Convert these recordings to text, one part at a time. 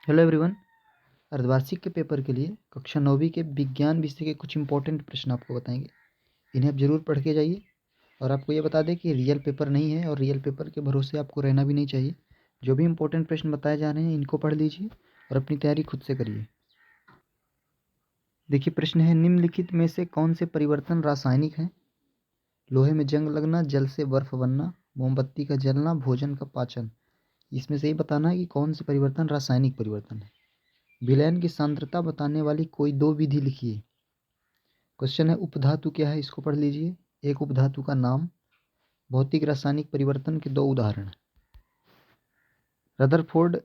Hello everyone. अर्धवार्षिक के paper के लिए कक्षा 9वीं के विज्ञान विषय के कुछ इंपॉर्टेंट प्रश्न आपको बताएंगे। इन्हें आप ज़रूर पढ़ के जाइए और आपको ये बता दें कि रियल पेपर नहीं है और रियल पेपर के भरोसे आपको रहना भी नहीं चाहिए। जो भी इंपॉर्टेंट प्रश्न बताए जा रहे हैं इनको पढ़ लीजिए और अपनी तैयारी खुद से करिए। देखिए, प्रश्न है, निम्नलिखित में से कौन से परिवर्तन रासायनिक हैं? लोहे में जंग लगना, जल से बर्फ बनना, मोमबत्ती का जलना, भोजन का पाचन। इसमें से ही बताना है कि कौन से परिवर्तन रासायनिक परिवर्तन है। विलयन की सांद्रता बताने वाली कोई दो विधि लिखिए। क्वेश्चन है, उपधातु क्या है? इसको पढ़ लीजिए। एक उपधातु का नाम, भौतिक रासायनिक परिवर्तन के दो उदाहरण। रदरफोर्ड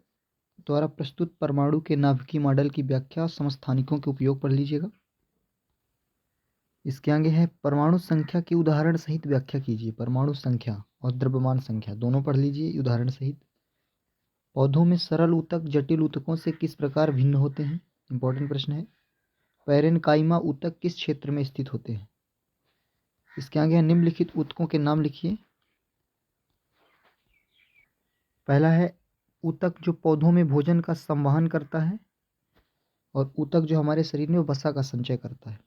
द्वारा प्रस्तुत परमाणु के नाभिकीय मॉडल की व्याख्या और समस्थानिकों के उपयोग पढ़ लीजिएगा। इसके आगे है, परमाणु संख्या की उदाहरण सहित व्याख्या कीजिए। परमाणु संख्या और द्रव्यमान संख्या दोनों पढ़ लीजिए उदाहरण सहित। पौधों में सरल ऊतक जटिल ऊतकों से किस प्रकार भिन्न होते हैं? इंपॉर्टेंट प्रश्न है। पैरेनकाइमा ऊतक किस क्षेत्र में स्थित होते हैं? इसके आगे है, निम्नलिखित ऊतकों के नाम लिखिए। पहला है ऊतक जो पौधों में भोजन का संवहन करता है, और ऊतक जो हमारे शरीर में वसा का संचय करता है।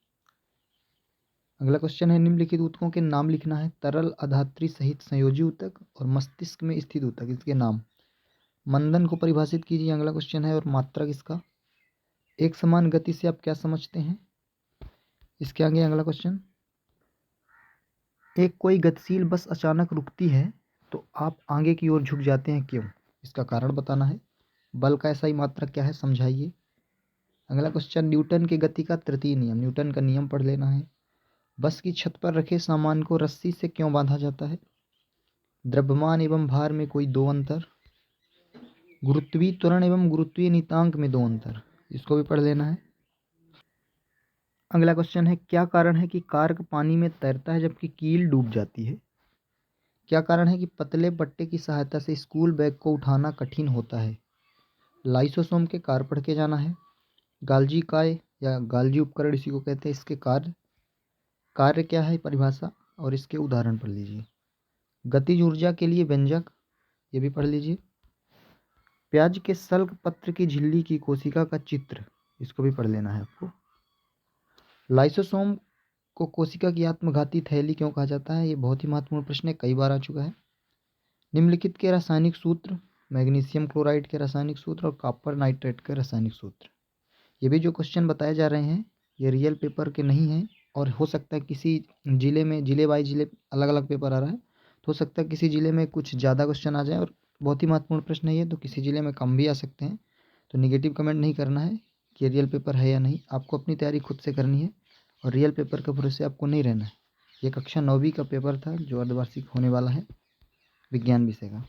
अगला क्वेश्चन है, निम्नलिखित ऊतकों के नाम लिखना है। तरल अधात्री सहित संयोजी ऊतक और मस्तिष्क में स्थित ऊतक, इसके नाम। मंदन को परिभाषित कीजिए, अगला क्वेश्चन है, और मात्रक इसका। एक समान गति से आप क्या समझते हैं? इसके आगे अगला क्वेश्चन, एक कोई गतिशील बस अचानक रुकती है तो आप आगे की ओर झुक जाते हैं, क्यों? इसका कारण बताना है। बल का ऐसा ही मात्रक क्या है, समझाइए। अगला क्वेश्चन, न्यूटन के गति का तृतीय नियम, न्यूटन का नियम पढ़ लेना है। बस की छत पर रखे सामान को रस्सी से क्यों बांधा जाता है? द्रव्यमान एवं भार में कोई दो अंतर। गुरुत्वीय त्वरण एवं गुरुत्वीय नियतांक में दो अंतर, इसको भी पढ़ लेना है। अगला क्वेश्चन है, क्या कारण है कि कार्क पानी में तैरता है जबकि कील डूब जाती है? क्या कारण है कि पतले पट्टे की सहायता से स्कूल बैग को उठाना कठिन होता है? लाइसोसोम के कार्य पढ़ के जाना है। गाल्जी काय या गाल्जी उपकरण इसी को कहते हैं, इसके कार्य क्या है, परिभाषा और इसके उदाहरण पढ़ लीजिए। गतिज ऊर्जा के लिए व्यंजक, ये भी पढ़ लीजिए। प्याज के सल्क पत्र की झिल्ली की कोशिका का चित्र, इसको भी पढ़ लेना है आपको। लाइसोसोम को कोशिका की आत्मघाती थैली क्यों कहा जाता है? ये बहुत ही महत्वपूर्ण प्रश्न है, कई बार आ चुका है। निम्नलिखित के रासायनिक सूत्र, मैग्नीशियम क्लोराइड के रासायनिक सूत्र और कॉपर नाइट्रेट के रासायनिक सूत्र। ये भी जो क्वेश्चन बताए जा रहे हैं ये रियल पेपर के नहीं हैं, और हो सकता है किसी जिले में, जिले बाई जिले अलग अलग पेपर आ रहा है, तो हो सकता है किसी जिले में कुछ ज़्यादा क्वेश्चन आ जाए, और बहुत ही महत्वपूर्ण प्रश्न है ये, तो किसी जिले में कम भी आ सकते हैं। तो निगेटिव कमेंट नहीं करना है कि रियल पेपर है या नहीं, आपको अपनी तैयारी खुद से करनी है और रियल पेपर के भरोसे आपको नहीं रहना है। ये कक्षा 9वीं का पेपर था जो अर्धवार्षिक होने वाला है विज्ञान विषय का।